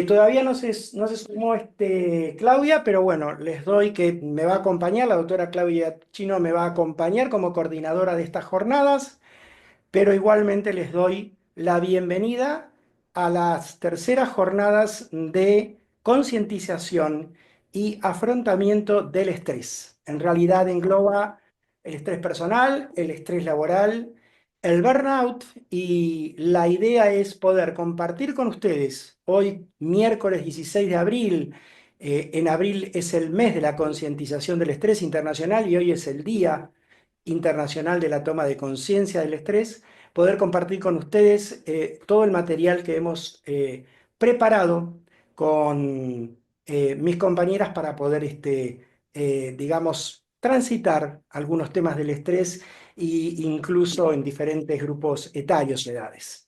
Todavía no se sumó Claudia, pero bueno, les doy que me va a acompañar, la doctora Claudia Chino me va a acompañar como coordinadora de estas jornadas, pero igualmente les doy la bienvenida a las terceras jornadas de concientización y afrontamiento del estrés. En realidad engloba el estrés personal, el estrés laboral, el burnout y la idea es poder compartir con ustedes hoy, miércoles 16 de abril. En abril es el mes de la concientización del estrés internacional y hoy es el Día Internacional de la Toma de Conciencia del Estrés, poder compartir con ustedes todo el material que hemos preparado con mis compañeras para poder, digamos, transitar algunos temas del estrés e incluso en diferentes grupos etarios y edades.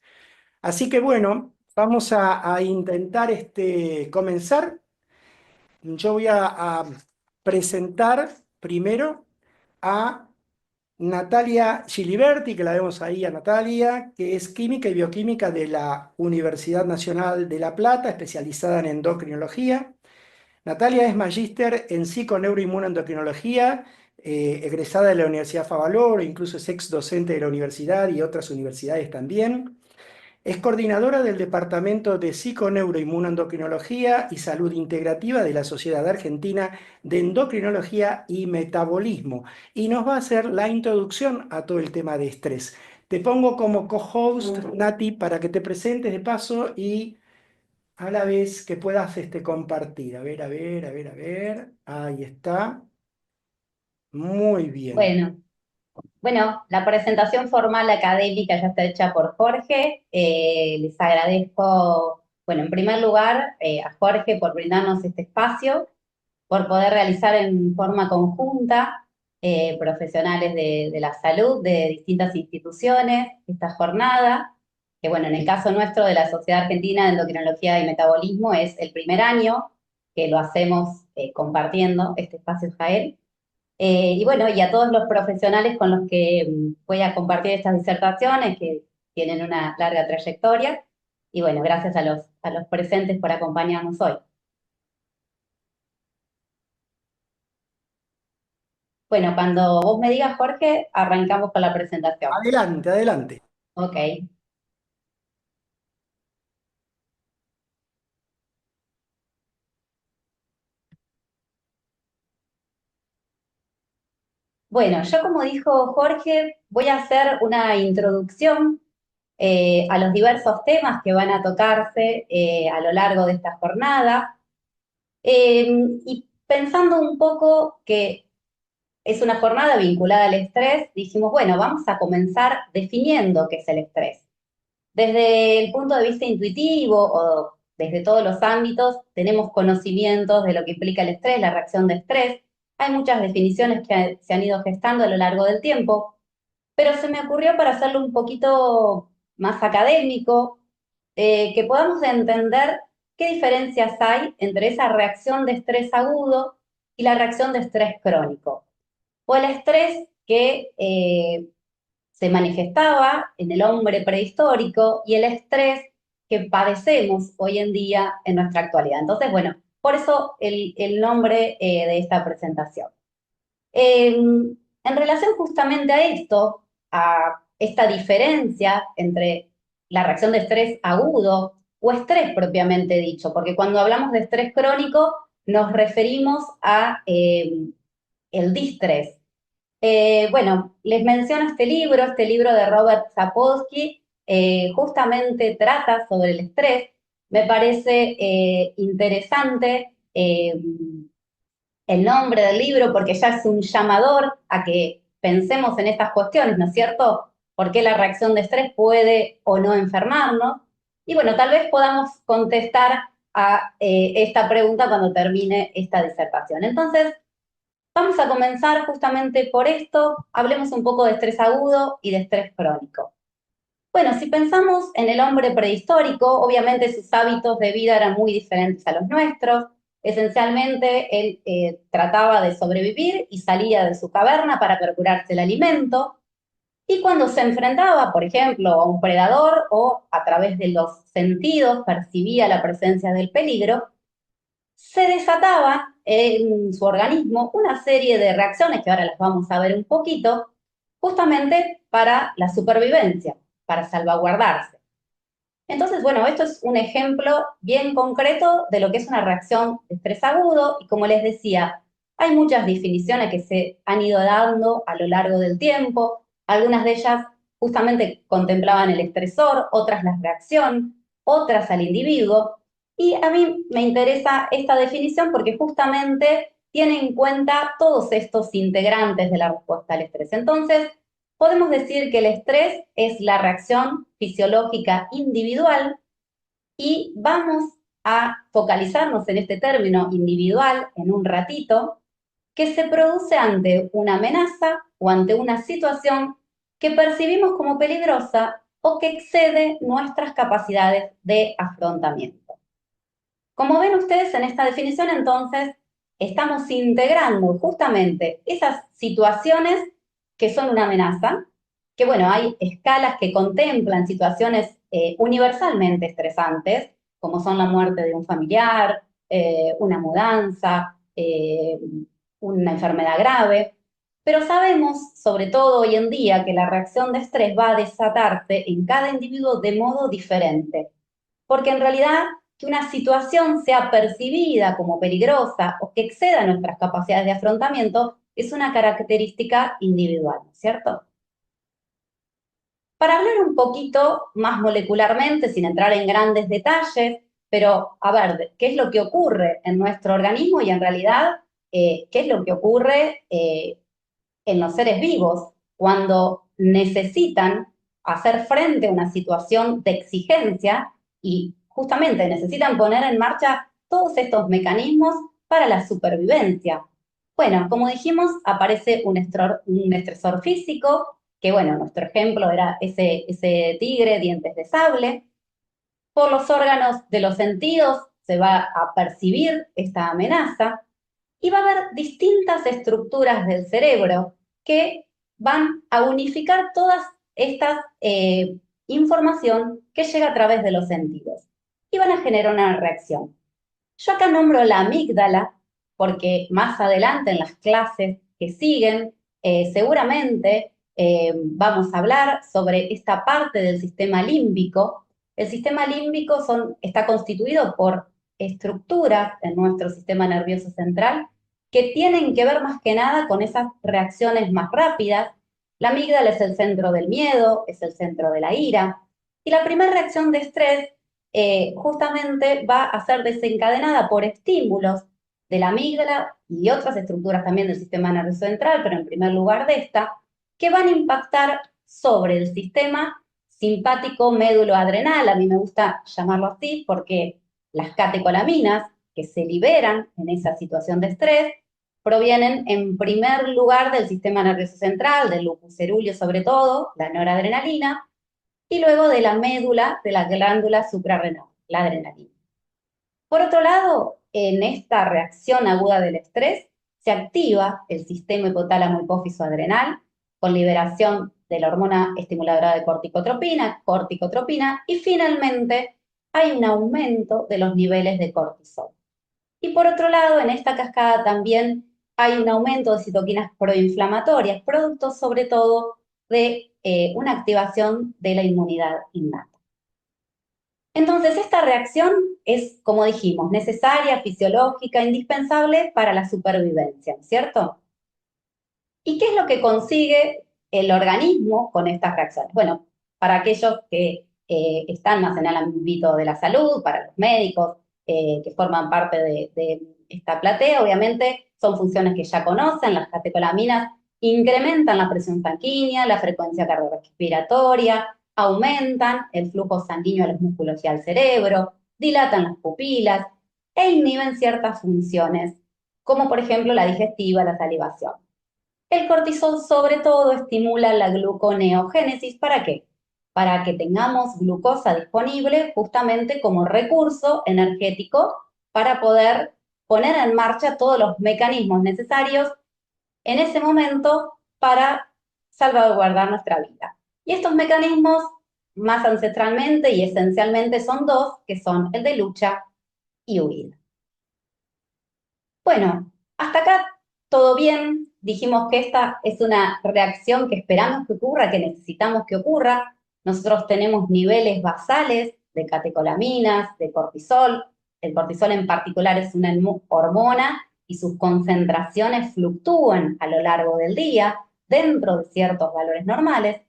Así que bueno, vamos a intentar comenzar. Yo voy a presentar primero a Natalia Giliberti, que la vemos ahí a Natalia, que es química y bioquímica de la Universidad Nacional de La Plata, especializada en endocrinología. Natalia es magíster en psiconeuroinmunoendocrinología, egresada de la Universidad Favaloro, incluso es ex docente de la universidad y otras universidades también. Es coordinadora del Departamento de Psiconeuroinmunoendocrinología y Salud Integrativa de la Sociedad Argentina de Endocrinología y Metabolismo y nos va a hacer la introducción a todo el tema de estrés. Te pongo como co-host, Nati, para que te presentes de paso y a la vez que puedas compartir. A ver, a ver, a ver, a ver. Ahí está. Muy bien. Bueno, bueno, la presentación formal académica ya está hecha por Jorge. Les agradezco, bueno, en primer lugar, a Jorge por brindarnos este espacio, por poder realizar en forma conjunta, profesionales de la salud de distintas instituciones, esta jornada, que bueno, en el caso nuestro de la Sociedad Argentina de Endocrinología y Metabolismo es el primer año que lo hacemos compartiendo este espacio, Jael. Y bueno, y a todos los profesionales con los que voy a compartir estas disertaciones, que tienen una larga trayectoria. Y bueno, gracias a los presentes por acompañarnos hoy. Bueno, cuando vos me digas, Jorge, arrancamos con la presentación. Adelante, adelante. Ok. Bueno, yo como dijo Jorge, voy a hacer una introducción a los diversos temas que van a tocarse a lo largo de esta jornada. Y pensando un poco que es una jornada vinculada al estrés, dijimos, bueno, vamos a comenzar definiendo qué es el estrés. Desde el punto de vista intuitivo o desde todos los ámbitos, tenemos conocimientos de lo que implica el estrés, la reacción de estrés. Hay muchas definiciones que se han ido gestando a lo largo del tiempo, pero se me ocurrió para hacerlo un poquito más académico, que podamos entender qué diferencias hay entre esa reacción de estrés agudo y la reacción de estrés crónico o el estrés que se manifestaba en el hombre prehistórico y el estrés que padecemos hoy en día en nuestra actualidad. Entonces, bueno, por eso el nombre de esta presentación. En relación justamente a esto, a esta diferencia entre la reacción de estrés agudo o estrés propiamente dicho, porque cuando hablamos de estrés crónico nos referimos a el distrés. Bueno, les menciono este libro de Robert Sapolsky, justamente trata sobre el estrés. Me parece interesante el nombre del libro porque ya es un llamador a que pensemos en estas cuestiones, ¿no es cierto? ¿Por qué la reacción de estrés puede o no enfermarnos? Y bueno, tal vez podamos contestar a esta pregunta cuando termine esta disertación. Entonces, vamos a comenzar justamente por esto. Hablemos un poco de estrés agudo y de estrés crónico. Bueno, si pensamos en el hombre prehistórico, obviamente sus hábitos de vida eran muy diferentes a los nuestros. Esencialmente, él trataba de sobrevivir y salía de su caverna para procurarse el alimento. Y cuando se enfrentaba, por ejemplo, a un predador o a través de los sentidos percibía la presencia del peligro, se desataba en su organismo una serie de reacciones que ahora las vamos a ver un poquito, justamente para la supervivencia, para salvaguardarse. Entonces, bueno, esto es un ejemplo bien concreto de lo que es una reacción de estrés agudo y como les decía, hay muchas definiciones que se han ido dando a lo largo del tiempo, algunas de ellas justamente contemplaban el estresor, otras la reacción, otras al individuo, y a mí me interesa esta definición porque justamente tiene en cuenta todos estos integrantes de la respuesta al estrés. Entonces, podemos decir que el estrés es la reacción fisiológica individual y vamos a focalizarnos en este término individual en un ratito, que se produce ante una amenaza o ante una situación que percibimos como peligrosa o que excede nuestras capacidades de afrontamiento. Como ven ustedes en esta definición, entonces, estamos integrando justamente esas situaciones que son una amenaza, que bueno, hay escalas que contemplan situaciones universalmente estresantes, como son la muerte de un familiar, una mudanza, una enfermedad grave, pero sabemos, sobre todo hoy en día, que la reacción de estrés va a desatarse en cada individuo de modo diferente, porque en realidad que una situación sea percibida como peligrosa o que exceda nuestras capacidades de afrontamiento es una característica individual, ¿cierto? Para hablar un poquito más molecularmente, sin entrar en grandes detalles, pero a ver, ¿qué es lo que ocurre en nuestro organismo y en realidad qué es lo que ocurre en los seres vivos cuando necesitan hacer frente a una situación de exigencia y justamente necesitan poner en marcha todos estos mecanismos para la supervivencia? Bueno, como dijimos, aparece un estresor físico, que bueno, nuestro ejemplo era ese tigre, dientes de sable. Por los órganos de los sentidos se va a percibir esta amenaza y va a haber distintas estructuras del cerebro que van a unificar todas estas información que llega a través de los sentidos y van a generar una reacción. Yo acá nombro la amígdala porque más adelante en las clases que siguen seguramente vamos a hablar sobre esta parte del sistema límbico. El sistema límbico está constituido por estructuras en nuestro sistema nervioso central que tienen que ver más que nada con esas reacciones más rápidas. La amígdala es el centro del miedo, es el centro de la ira. Y la primera reacción de estrés justamente va a ser desencadenada por estímulos de la amígdala y otras estructuras también del sistema nervioso central, pero en primer lugar de esta, que van a impactar sobre el sistema simpático médulo adrenal. A mí me gusta llamarlo así porque las catecolaminas que se liberan en esa situación de estrés provienen en primer lugar del sistema nervioso central, del lupus cerúleo sobre todo, la noradrenalina, y luego de la médula de la glándula suprarrenal, la adrenalina. Por otro lado, en esta reacción aguda del estrés, se activa el sistema hipotálamo hipófiso adrenal con liberación de la hormona estimuladora de corticotropina, y finalmente hay un aumento de los niveles de cortisol. Y por otro lado, en esta cascada también hay un aumento de citoquinas proinflamatorias, producto sobre todo de una activación de la inmunidad innata. Entonces, esta reacción es, como dijimos, necesaria, fisiológica, indispensable para la supervivencia, ¿cierto? ¿Y qué es lo que consigue el organismo con estas reacciones? Bueno, para aquellos que están más en el ámbito de la salud, para los médicos que forman parte de esta platea, obviamente son funciones que ya conocen. Las catecolaminas incrementan la presión sanguínea, la frecuencia cardiorrespiratoria, aumentan el flujo sanguíneo a los músculos y al cerebro, dilatan las pupilas e inhiben ciertas funciones, como por ejemplo la digestiva, la salivación. El cortisol sobre todo estimula la gluconeogénesis. ¿Para qué? Para que tengamos glucosa disponible justamente como recurso energético para poder poner en marcha todos los mecanismos necesarios en ese momento para salvaguardar nuestra vida. Y estos mecanismos, más ancestralmente y esencialmente, son dos, que son el de lucha y huida. Bueno, hasta acá todo bien. Dijimos que esta es una reacción que esperamos que ocurra, que necesitamos que ocurra. Nosotros tenemos niveles basales de catecolaminas, de cortisol. El cortisol en particular es una hormona y sus concentraciones fluctúan a lo largo del día dentro de ciertos valores normales.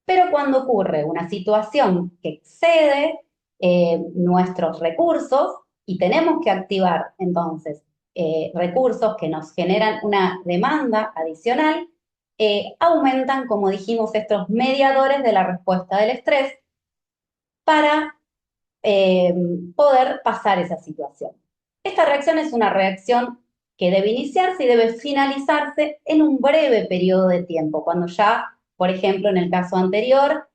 Pero cuando ocurre una situación que excede nuestros recursos y tenemos que activar entonces recursos que nos generan una demanda adicional, aumentan, como dijimos, estos mediadores de la respuesta del estrés para poder pasar esa situación. Esta reacción es una reacción que debe iniciarse y debe finalizarse en un breve periodo de tiempo, cuando ya, por ejemplo, en el caso anterior,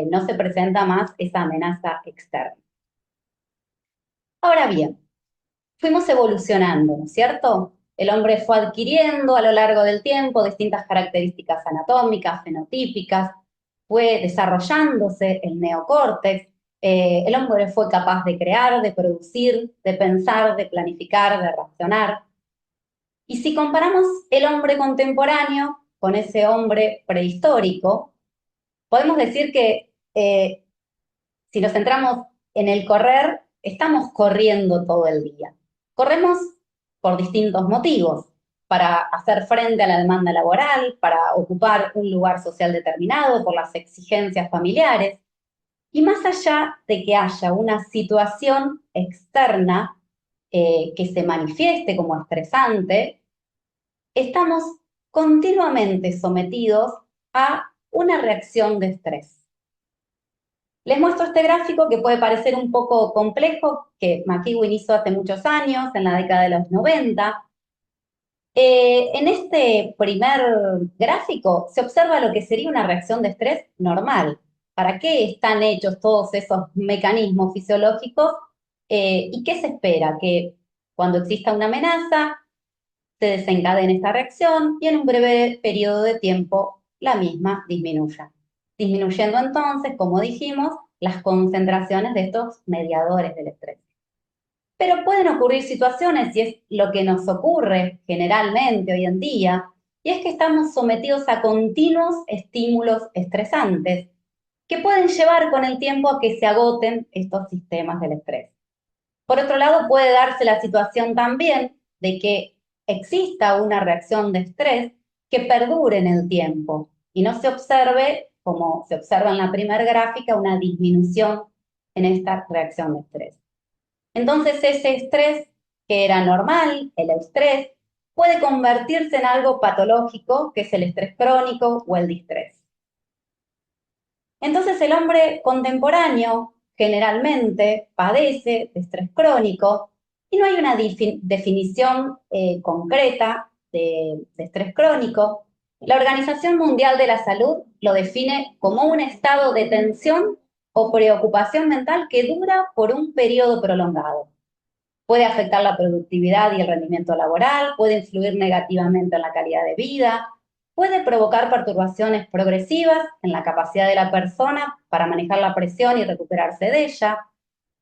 no se presenta más esa amenaza externa. Ahora bien, fuimos evolucionando, ¿no es cierto? El hombre fue adquiriendo a lo largo del tiempo distintas características anatómicas, fenotípicas, fue desarrollándose el neocórtex, el hombre fue capaz de crear, de producir, de pensar, de planificar, de razonar. Y si comparamos el hombre contemporáneo con ese hombre prehistórico, podemos decir que si nos centramos en el correr, estamos corriendo todo el día. Corremos por distintos motivos, para hacer frente a la demanda laboral, para ocupar un lugar social determinado, por las exigencias familiares. Y más allá de que haya una situación externa que se manifieste como estresante, estamos continuamente sometidos a una reacción de estrés. Les muestro este gráfico que puede parecer un poco complejo, que McEwen hizo hace muchos años, en la década de los 90. En este primer gráfico se observa lo que sería una reacción de estrés normal. ¿Para qué están hechos todos esos mecanismos fisiológicos? ¿Y qué se espera? Que cuando exista una amenaza, se desencadene esta reacción y en un breve periodo de tiempo la misma disminuya. Disminuyendo entonces, como dijimos, las concentraciones de estos mediadores del estrés. Pero pueden ocurrir situaciones, y es lo que nos ocurre generalmente hoy en día, y es que estamos sometidos a continuos estímulos estresantes que pueden llevar con el tiempo a que se agoten estos sistemas del estrés. Por otro lado, puede darse la situación también de que exista una reacción de estrés que perdure en el tiempo y no se observe, como se observa en la primera gráfica, una disminución en esta reacción de estrés. Entonces ese estrés que era normal, el estrés, puede convertirse en algo patológico, que es el estrés crónico o el distrés. Entonces el hombre contemporáneo generalmente padece de estrés crónico y no hay una definición concreta de estrés crónico. La Organización Mundial de la Salud lo define como un estado de tensión o preocupación mental que dura por un periodo prolongado. Puede afectar la productividad y el rendimiento laboral, puede influir negativamente en la calidad de vida, puede provocar perturbaciones progresivas en la capacidad de la persona para manejar la presión y recuperarse de ella,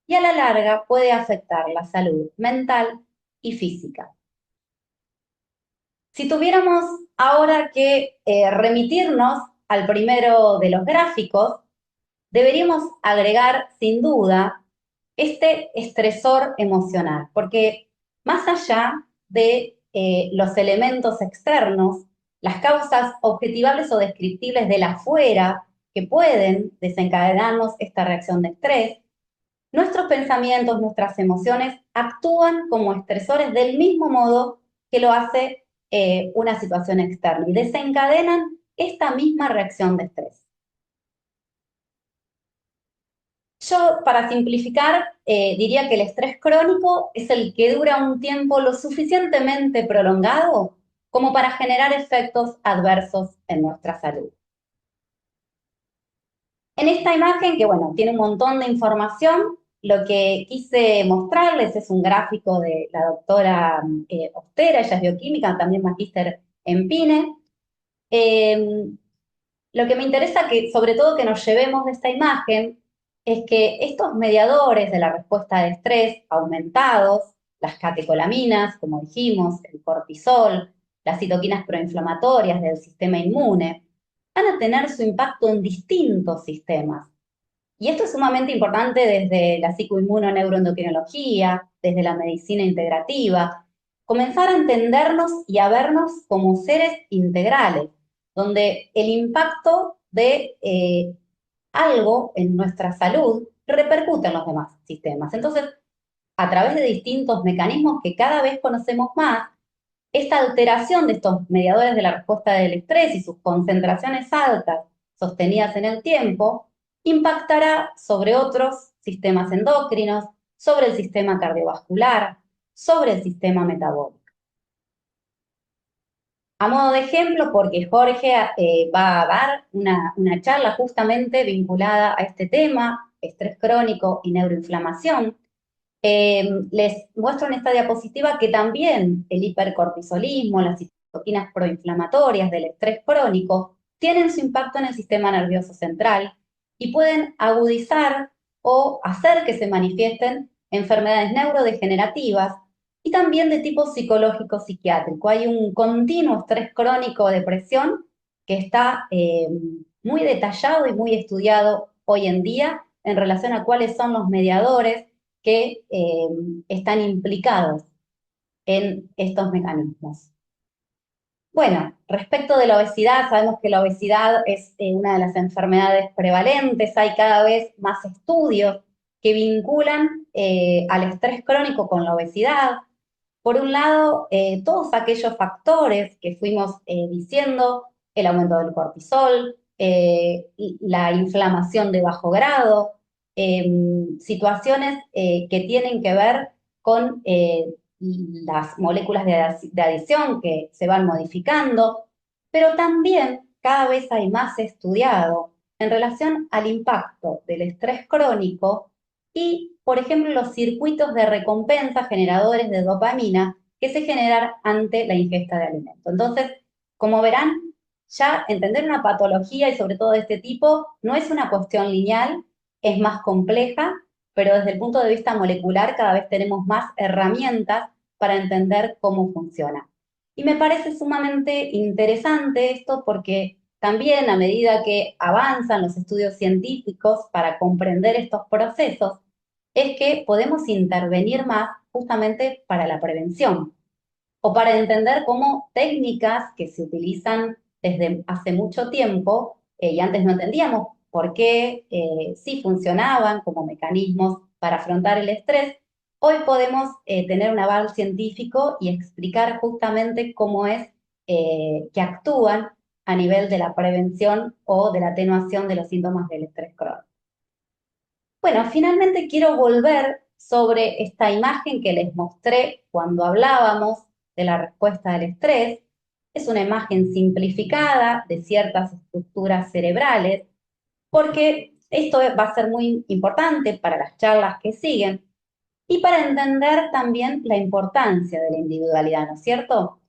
y a la larga puede afectar la salud mental y física. Si tuviéramos ahora que remitirnos al primero de los gráficos, deberíamos agregar sin duda este estresor emocional, porque más allá de los elementos externos, las causas objetivables o descriptibles del afuera que pueden desencadenarnos esta reacción de estrés, nuestros pensamientos, nuestras emociones actúan como estresores del mismo modo que lo hace una situación externa y desencadenan esta misma reacción de estrés. Yo, para simplificar, diría que el estrés crónico es el que dura un tiempo lo suficientemente prolongado como para generar efectos adversos en nuestra salud. En esta imagen, que bueno, tiene un montón de información, lo que quise mostrarles es un gráfico de la doctora Ostera, ella es bioquímica, también magíster en PINE, Lo que me interesa que, sobre todo, que nos llevemos de esta imagen es que estos mediadores de la respuesta de estrés aumentados, las catecolaminas, como dijimos, el cortisol, las citoquinas proinflamatorias del sistema inmune, van a tener su impacto en distintos sistemas. Y esto es sumamente importante desde la psicoinmunoneuroendocrinología, desde la medicina integrativa, comenzar a entendernos y a vernos como seres integrales, donde el impacto de algo en nuestra salud repercute en los demás sistemas. Entonces, a través de distintos mecanismos que cada vez conocemos más, esta alteración de estos mediadores de la respuesta del estrés y sus concentraciones altas sostenidas en el tiempo impactará sobre otros sistemas endocrinos, sobre el sistema cardiovascular, sobre el sistema metabólico. A modo de ejemplo, porque Jorge va a dar una charla justamente vinculada a este tema, estrés crónico y neuroinflamación, les muestro en esta diapositiva que también el hipercortisolismo, las citoquinas proinflamatorias del estrés crónico, tienen su impacto en el sistema nervioso central y pueden agudizar o hacer que se manifiesten enfermedades neurodegenerativas y también de tipo psicológico-psiquiátrico. Hay un continuo estrés crónico o depresión que está muy detallado y muy estudiado hoy en día en relación a cuáles son los mediadores que están implicados en estos mecanismos. Bueno, respecto de la obesidad, sabemos que la obesidad es una de las enfermedades prevalentes, hay cada vez más estudios que vinculan al estrés crónico con la obesidad. Por un lado, todos aquellos factores que fuimos diciendo, el aumento del cortisol, la inflamación de bajo grado, situaciones que tienen que ver con las moléculas de adición que se van modificando, pero también cada vez hay más estudiado en relación al impacto del estrés crónico y, por ejemplo, los circuitos de recompensa generadores de dopamina que se generan ante la ingesta de alimentos. Entonces, como verán, ya entender una patología y sobre todo de este tipo no es una cuestión lineal, es más compleja, pero desde el punto de vista molecular cada vez tenemos más herramientas para entender cómo funciona. Y me parece sumamente interesante esto porque también a medida que avanzan los estudios científicos para comprender estos procesos, es que podemos intervenir más justamente para la prevención o para entender cómo técnicas que se utilizan desde hace mucho tiempo, y antes no entendíamos por qué sí funcionaban como mecanismos para afrontar el estrés, hoy podemos tener un aval científico y explicar justamente cómo es que actúan a nivel de la prevención o de la atenuación de los síntomas del estrés crónico. Bueno, finalmente quiero volver sobre esta imagen que les mostré cuando hablábamos de la respuesta al estrés. Es una imagen simplificada de ciertas estructuras cerebrales, porque esto va a ser muy importante para las charlas que siguen y para entender también la importancia de la individualidad, ¿no es cierto?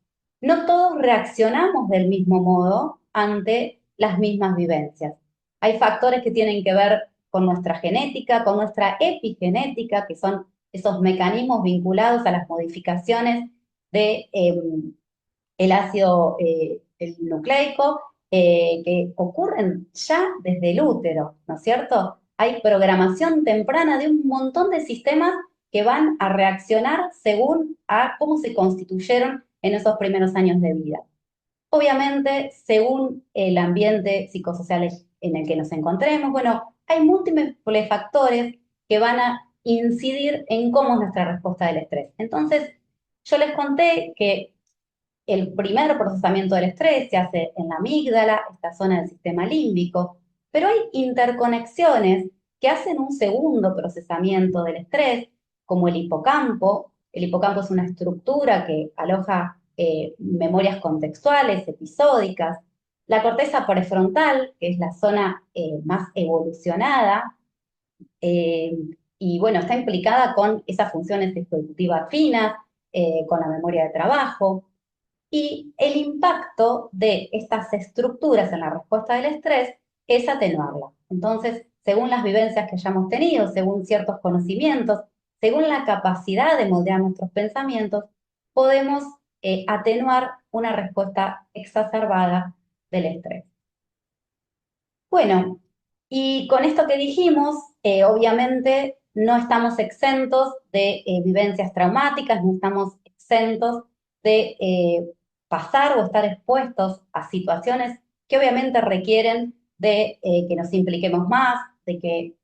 No todos reaccionamos del mismo modo ante las mismas vivencias. Hay factores que tienen que ver con nuestra genética, con nuestra epigenética, que son esos mecanismos vinculados a las modificaciones de el ácido el nucleico, que ocurren ya desde el útero, ¿no es cierto? Hay programación temprana de un montón de sistemas que van a reaccionar según a cómo se constituyeron en esos primeros años de vida. Obviamente, según el ambiente psicosocial en el que nos encontremos, bueno, hay múltiples factores que van a incidir en cómo es nuestra respuesta del estrés. Entonces, yo les conté que el primer procesamiento del estrés se hace en la amígdala, esta zona del sistema límbico, pero hay interconexiones que hacen un segundo procesamiento del estrés, como el hipocampo. El hipocampo es una estructura que aloja memorias contextuales, episódicas. La corteza prefrontal, que es la zona más evolucionada, eh, y bueno, está implicada con esas funciones ejecutivas finas, con la memoria de trabajo. y el impacto de estas estructuras en la respuesta del estrés es atenuarla. Entonces, según las vivencias que hayamos tenido, según ciertos conocimientos, según la capacidad de moldear nuestros pensamientos, podemos atenuar una respuesta exacerbada del estrés. Bueno, y con esto que dijimos, obviamente no estamos exentos de vivencias traumáticas, no estamos exentos de pasar o estar expuestos a situaciones que obviamente requieren de que nos impliquemos más, de que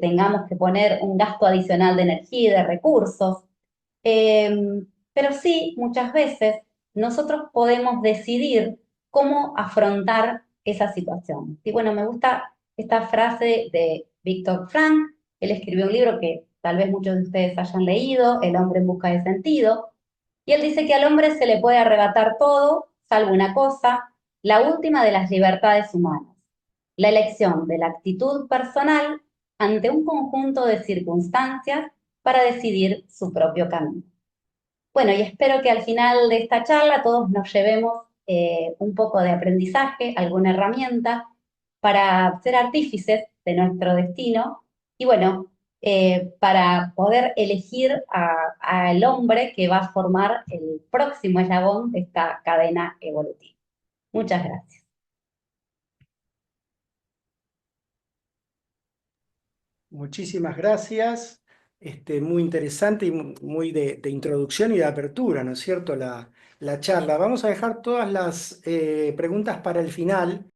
tengamos que poner un gasto adicional de energía y de recursos. Pero sí, muchas veces nosotros podemos decidir cómo afrontar esa situación. Y bueno, me gusta esta frase de Viktor Frank. Él escribió un libro que tal vez muchos de ustedes hayan leído, El hombre en busca de sentido. Y él dice que al hombre se le puede arrebatar todo, salvo una cosa, la última de las libertades humanas, la elección de la actitud personal ante un conjunto de circunstancias para decidir su propio camino. Bueno, y espero que al final de esta charla todos nos llevemos un poco de aprendizaje, alguna herramienta para ser artífices de nuestro destino y bueno, para poder elegir al hombre que va a formar el próximo eslabón de esta cadena evolutiva. Muchas gracias. Muchísimas gracias. Muy interesante y muy de introducción y de apertura, ¿no es cierto? La charla. Vamos a dejar todas las preguntas para el final.